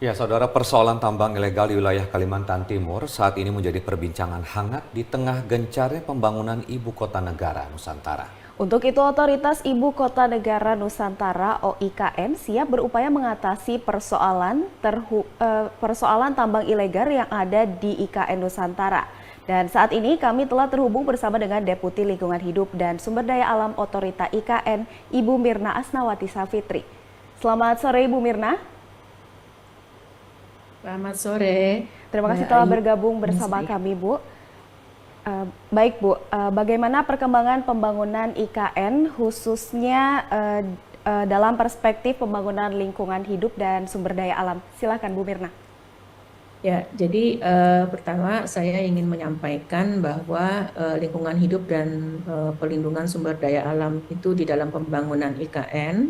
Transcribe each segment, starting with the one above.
Ya, saudara, persoalan tambang ilegal di wilayah Kalimantan Timur saat ini menjadi perbincangan hangat di tengah gencarnya pembangunan ibu kota negara Nusantara. Untuk itu, Otoritas Ibu Kota Negara Nusantara (OIKN) siap berupaya mengatasi persoalan tambang ilegal yang ada di IKN Nusantara. Dan saat ini kami telah terhubung bersama dengan Deputi Lingkungan Hidup dan Sumber Daya Alam Otorita IKN, Ibu Mirna Asnawati Safitri. Selamat sore, Ibu Mirna. Selamat sore, Terima kasih Mbak telah Ayu. bergabung bersama Masih. kami, Bu. Baik Bu, bagaimana perkembangan pembangunan IKN khususnya dalam perspektif pembangunan lingkungan hidup dan sumber daya alam? Silakan Bu Mirna. Ya, jadi pertama saya ingin menyampaikan bahwa lingkungan hidup dan pelindungan sumber daya alam itu di dalam pembangunan IKN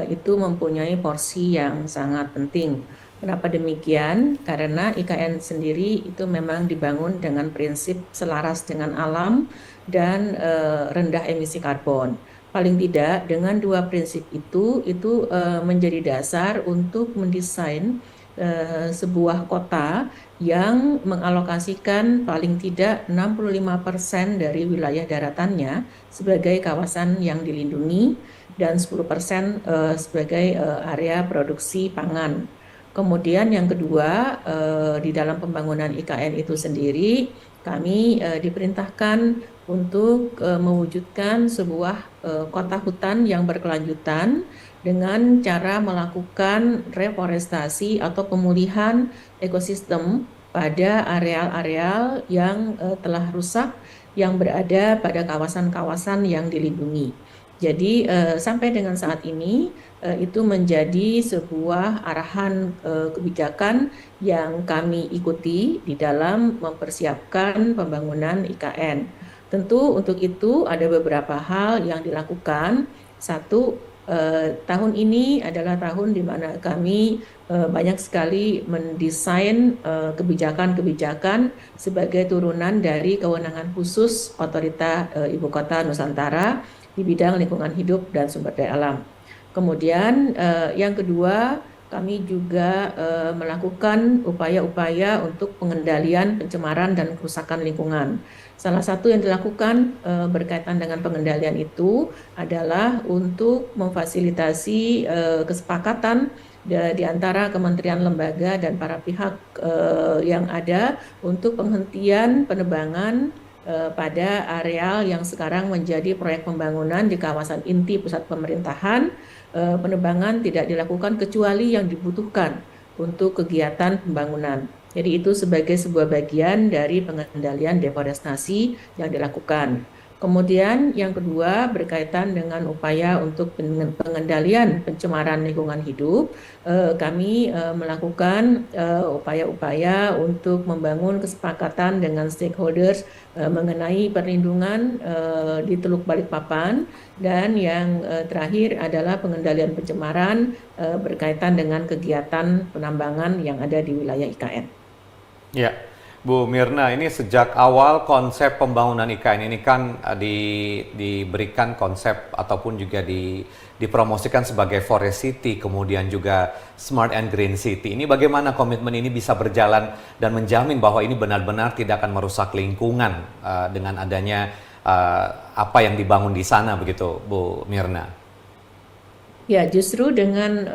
itu mempunyai porsi yang sangat penting. Kenapa demikian? Karena IKN sendiri itu memang dibangun dengan prinsip selaras dengan alam dan rendah emisi karbon. Paling tidak dengan dua prinsip itu menjadi dasar untuk mendesain sebuah kota yang mengalokasikan paling tidak 65% dari wilayah daratannya sebagai kawasan yang dilindungi dan 10% sebagai area produksi pangan. Kemudian yang kedua, di dalam pembangunan IKN itu sendiri, kami diperintahkan untuk mewujudkan sebuah kota hutan yang berkelanjutan dengan cara melakukan reforestasi atau pemulihan ekosistem pada areal-areal yang telah rusak yang berada pada kawasan-kawasan yang dilindungi. Jadi sampai dengan saat ini itu menjadi sebuah arahan kebijakan yang kami ikuti di dalam mempersiapkan pembangunan IKN. Tentu untuk itu ada beberapa hal yang dilakukan. Satu, tahun ini adalah tahun di mana kami banyak sekali mendesain kebijakan-kebijakan sebagai turunan dari kewenangan khusus Otorita Ibu Kota Nusantara di bidang lingkungan hidup dan sumber daya alam. Kemudian yang kedua, kami juga melakukan upaya-upaya untuk pengendalian pencemaran dan kerusakan lingkungan. Salah satu yang dilakukan berkaitan dengan pengendalian itu adalah untuk memfasilitasi kesepakatan di antara kementerian lembaga dan para pihak yang ada untuk penghentian penebangan pada areal yang sekarang menjadi proyek pembangunan di kawasan inti pusat pemerintahan. Penebangan tidak dilakukan kecuali yang dibutuhkan untuk kegiatan pembangunan. Jadi itu sebagai sebuah bagian dari pengendalian deforestasi yang dilakukan. Kemudian yang kedua berkaitan dengan upaya untuk pengendalian pencemaran lingkungan hidup, kami melakukan upaya-upaya untuk membangun kesepakatan dengan stakeholders mengenai perlindungan di Teluk Balikpapan, dan yang terakhir adalah pengendalian pencemaran berkaitan dengan kegiatan penambangan yang ada di wilayah IKN. Ya, Bu Mirna, ini sejak awal konsep pembangunan IKN ini kan diberikan konsep ataupun juga dipromosikan sebagai Forest City, kemudian juga Smart and Green City. Ini bagaimana komitmen ini bisa berjalan dan menjamin bahwa ini benar-benar tidak akan merusak lingkungan dengan adanya apa yang dibangun di sana, begitu Bu Mirna? Ya, justru dengan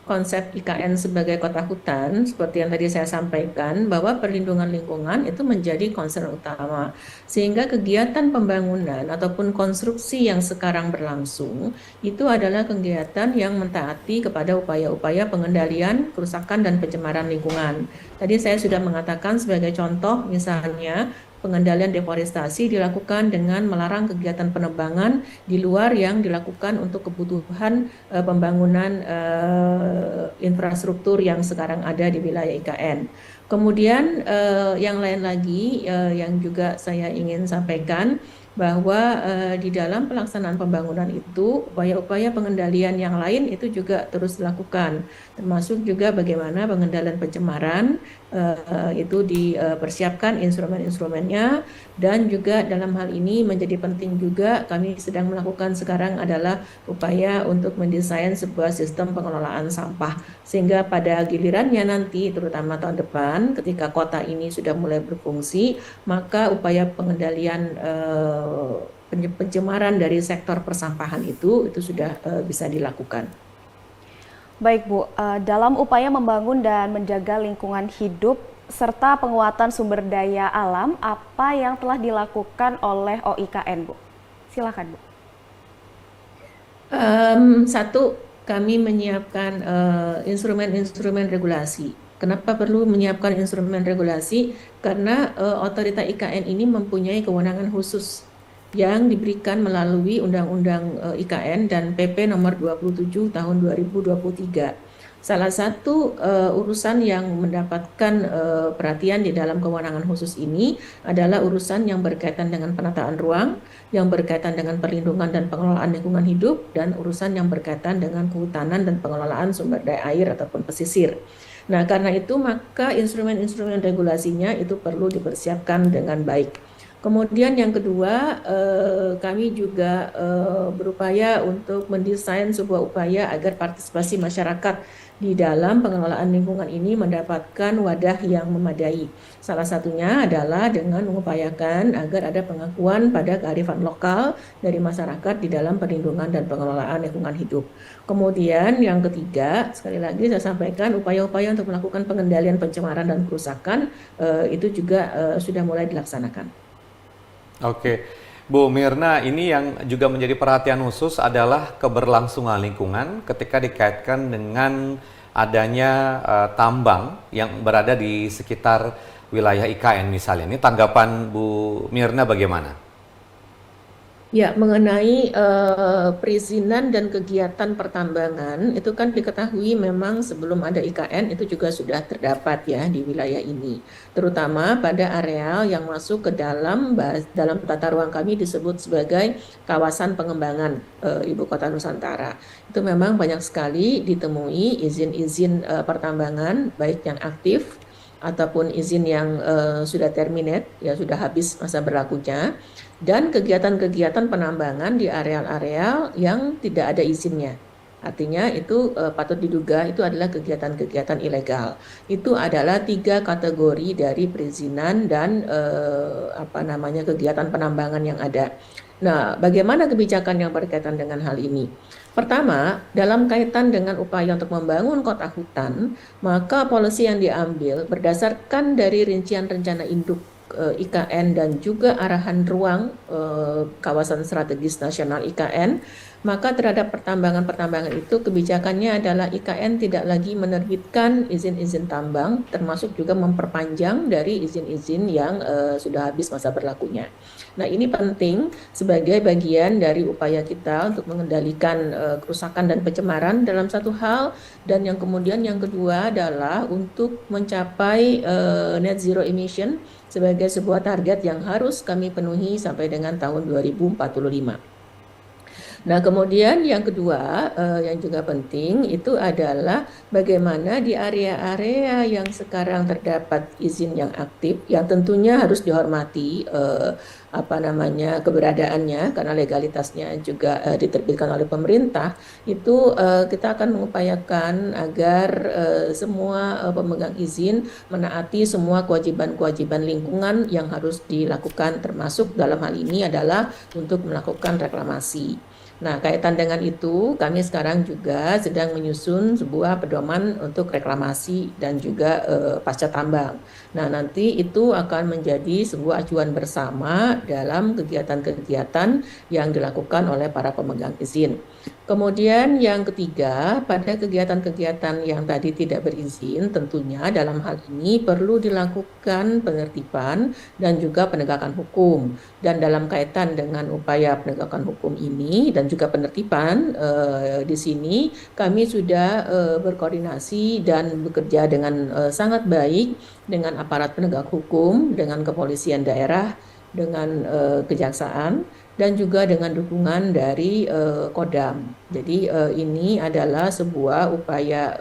konsep IKN sebagai kota hutan, seperti yang tadi saya sampaikan, bahwa perlindungan lingkungan itu menjadi concern utama. Sehingga kegiatan pembangunan ataupun konstruksi yang sekarang berlangsung, itu adalah kegiatan yang mentaati kepada upaya-upaya pengendalian kerusakan dan pencemaran lingkungan. Tadi saya sudah mengatakan sebagai contoh, misalnya, pengendalian deforestasi dilakukan dengan melarang kegiatan penebangan di luar yang dilakukan untuk kebutuhan pembangunan infrastruktur yang sekarang ada di wilayah IKN. Kemudian yang lain lagi yang juga saya ingin sampaikan bahwa di dalam pelaksanaan pembangunan itu upaya-upaya pengendalian yang lain itu juga terus dilakukan, termasuk juga bagaimana pengendalian pencemaran itu dipersiapkan instrumen-instrumennya, dan juga dalam hal ini menjadi penting juga kami sedang melakukan sekarang adalah upaya untuk mendesain sebuah sistem pengelolaan sampah sehingga pada gilirannya nanti terutama tahun depan ketika kota ini sudah mulai berfungsi, maka upaya pengendalian pencemaran dari sektor persampahan itu sudah bisa dilakukan. Baik Bu, dalam upaya membangun dan menjaga lingkungan hidup serta penguatan sumber daya alam, apa yang telah dilakukan oleh OIKN Bu? Silakan Bu. Satu, kami menyiapkan instrumen-instrumen regulasi. Kenapa perlu menyiapkan instrumen regulasi? Karena otorita IKN ini mempunyai kewenangan khusus yang diberikan melalui Undang-Undang IKN dan PP nomor 27 tahun 2023. Salah satu urusan yang mendapatkan perhatian di dalam kewenangan khusus ini adalah urusan yang berkaitan dengan penataan ruang, yang berkaitan dengan perlindungan dan pengelolaan lingkungan hidup, dan urusan yang berkaitan dengan kehutanan dan pengelolaan sumber daya air ataupun pesisir. Nah, karena itu maka instrumen-instrumen regulasinya itu perlu dipersiapkan dengan baik. Kemudian yang kedua, kami juga berupaya untuk mendesain sebuah upaya agar partisipasi masyarakat di dalam pengelolaan lingkungan ini mendapatkan wadah yang memadai. Salah satunya adalah dengan mengupayakan agar ada pengakuan pada kearifan lokal dari masyarakat di dalam perlindungan dan pengelolaan lingkungan hidup. Kemudian yang ketiga, sekali lagi saya sampaikan upaya-upaya untuk melakukan pengendalian pencemaran dan kerusakan itu juga sudah mulai dilaksanakan. Oke, Bu Mirna, ini yang juga menjadi perhatian khusus adalah keberlangsungan lingkungan ketika dikaitkan dengan adanya tambang yang berada di sekitar wilayah IKN misalnya. Ini tanggapan Bu Mirna bagaimana? Ya, mengenai perizinan dan kegiatan pertambangan itu kan diketahui memang sebelum ada IKN itu juga sudah terdapat ya di wilayah ini, terutama pada areal yang masuk ke dalam tata ruang kami disebut sebagai kawasan pengembangan Ibu Kota Nusantara. Itu memang banyak sekali ditemui izin-izin pertambangan baik yang aktif ataupun izin yang sudah terminate, ya sudah habis masa berlakunya, dan kegiatan-kegiatan penambangan di areal-areal yang tidak ada izinnya. Artinya itu patut diduga itu adalah kegiatan-kegiatan ilegal. Itu adalah 3 kategori dari perizinan dan kegiatan penambangan yang ada. Nah, bagaimana kebijakan yang berkaitan dengan hal ini? Pertama, dalam kaitan dengan upaya untuk membangun kota hutan, maka polisi yang diambil berdasarkan dari rincian rencana induk IKN dan juga arahan ruang kawasan strategis nasional IKN, maka terhadap pertambangan-pertambangan itu kebijakannya adalah IKN tidak lagi menerbitkan izin-izin tambang, termasuk juga memperpanjang dari izin-izin yang sudah habis masa berlakunya. Nah, ini penting sebagai bagian dari upaya kita untuk mengendalikan kerusakan dan pencemaran dalam satu hal, dan yang kemudian yang kedua adalah untuk mencapai net zero emission sebagai sebuah target yang harus kami penuhi sampai dengan tahun 2045. Nah, kemudian yang kedua yang juga penting itu adalah bagaimana di area-area yang sekarang terdapat izin yang aktif, yang tentunya harus dihormati keberadaannya karena legalitasnya juga diterbitkan oleh pemerintah, itu kita akan mengupayakan agar semua pemegang izin menaati semua kewajiban-kewajiban lingkungan yang harus dilakukan, termasuk dalam hal ini adalah untuk melakukan reklamasi. Nah, kaitan dengan itu, kami sekarang juga sedang menyusun sebuah pedoman untuk reklamasi dan juga pasca tambang. Nah, nanti itu akan menjadi sebuah acuan bersama dalam kegiatan-kegiatan yang dilakukan oleh para pemegang izin. Kemudian yang ketiga, pada kegiatan-kegiatan yang tadi tidak berizin, tentunya dalam hal ini perlu dilakukan penertiban dan juga penegakan hukum. Dan dalam kaitan dengan upaya penegakan hukum ini dan juga penertiban, di sini kami sudah berkoordinasi dan bekerja dengan sangat baik dengan aparat penegak hukum, dengan kepolisian daerah, dengan kejaksaan dan juga dengan dukungan dari Kodam. Jadi ini adalah sebuah upaya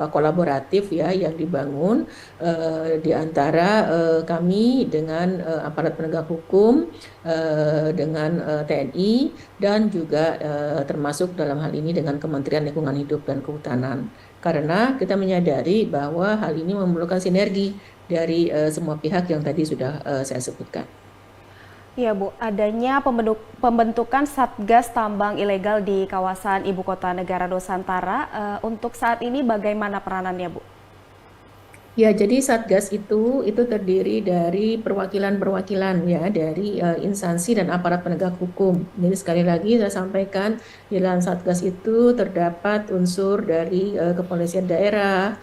kolaboratif ya yang dibangun di antara kami dengan aparat penegak hukum, dengan TNI dan juga termasuk dalam hal ini dengan Kementerian Lingkungan Hidup dan Kehutanan. Karena kita menyadari bahwa hal ini memerlukan sinergi dari semua pihak yang tadi sudah saya sebutkan. Iya Bu, adanya pembentukan Satgas Tambang Ilegal di kawasan Ibu Kota Negara Nusantara, untuk saat ini bagaimana peranannya Bu? Ya, jadi Satgas itu terdiri dari perwakilan-perwakilan ya dari instansi dan aparat penegak hukum. Jadi sekali lagi saya sampaikan di dalam Satgas itu terdapat unsur dari kepolisian daerah,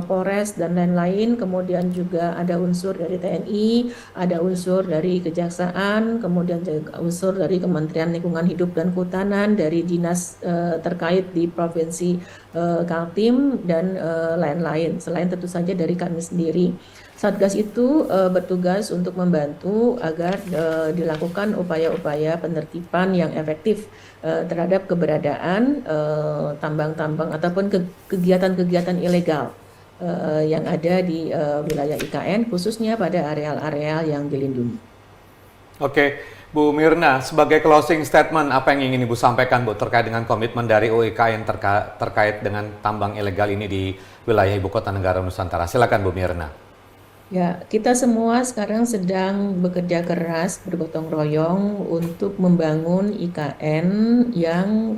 Polres dan lain-lain. Kemudian juga ada unsur dari TNI, ada unsur dari Kejaksaan, kemudian juga unsur dari Kementerian Lingkungan Hidup dan Kehutanan, dari dinas terkait di provinsi Kaltim dan lain-lain. Selain tentu saja dari kami sendiri. Satgas itu bertugas untuk membantu agar dilakukan upaya-upaya penertiban yang efektif terhadap keberadaan tambang-tambang ataupun kegiatan-kegiatan ilegal yang ada di wilayah IKN, khususnya pada areal-areal yang dilindungi. Oke, Bu Mirna, sebagai closing statement, apa yang ingin Ibu sampaikan, Bu, terkait dengan komitmen dari UIKN terkait dengan tambang ilegal ini di wilayah Ibu Kota Negara Nusantara? Silakan, Bu Mirna. Ya, kita semua sekarang sedang bekerja keras, bergotong royong untuk membangun IKN yang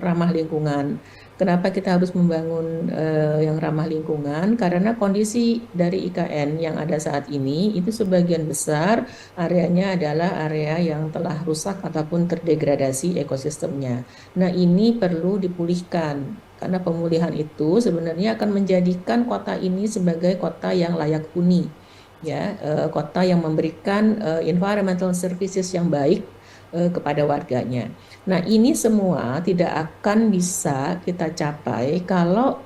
ramah lingkungan. Kenapa kita harus membangun yang ramah lingkungan? Karena kondisi dari IKN yang ada saat ini itu sebagian besar areanya adalah area yang telah rusak ataupun terdegradasi ekosistemnya. Nah, ini perlu dipulihkan. Karena pemulihan itu sebenarnya akan menjadikan kota ini sebagai kota yang layak huni, ya, kota yang memberikan environmental services yang baik kepada warganya. Nah, ini semua tidak akan bisa kita capai kalau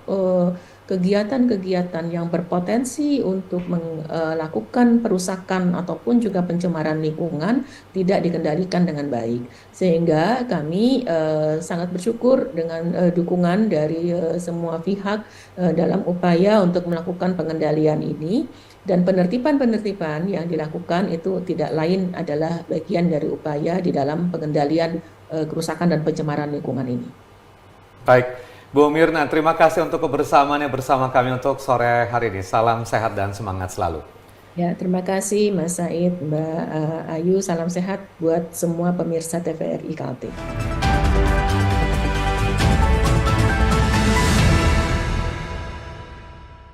kegiatan-kegiatan yang berpotensi untuk melakukan perusakan ataupun juga pencemaran lingkungan tidak dikendalikan dengan baik. Sehingga kami sangat bersyukur dengan dukungan dari semua pihak dalam upaya untuk melakukan pengendalian ini. Dan penertiban-penertiban yang dilakukan itu tidak lain adalah bagian dari upaya di dalam pengendalian kerusakan dan pencemaran lingkungan ini. Baik, Bu Mirna, terima kasih untuk kebersamaannya bersama kami untuk sore hari ini. Salam sehat dan semangat selalu. Ya, terima kasih Mas Said, Mbak Ayu, salam sehat buat semua pemirsa TVRI Kaltim.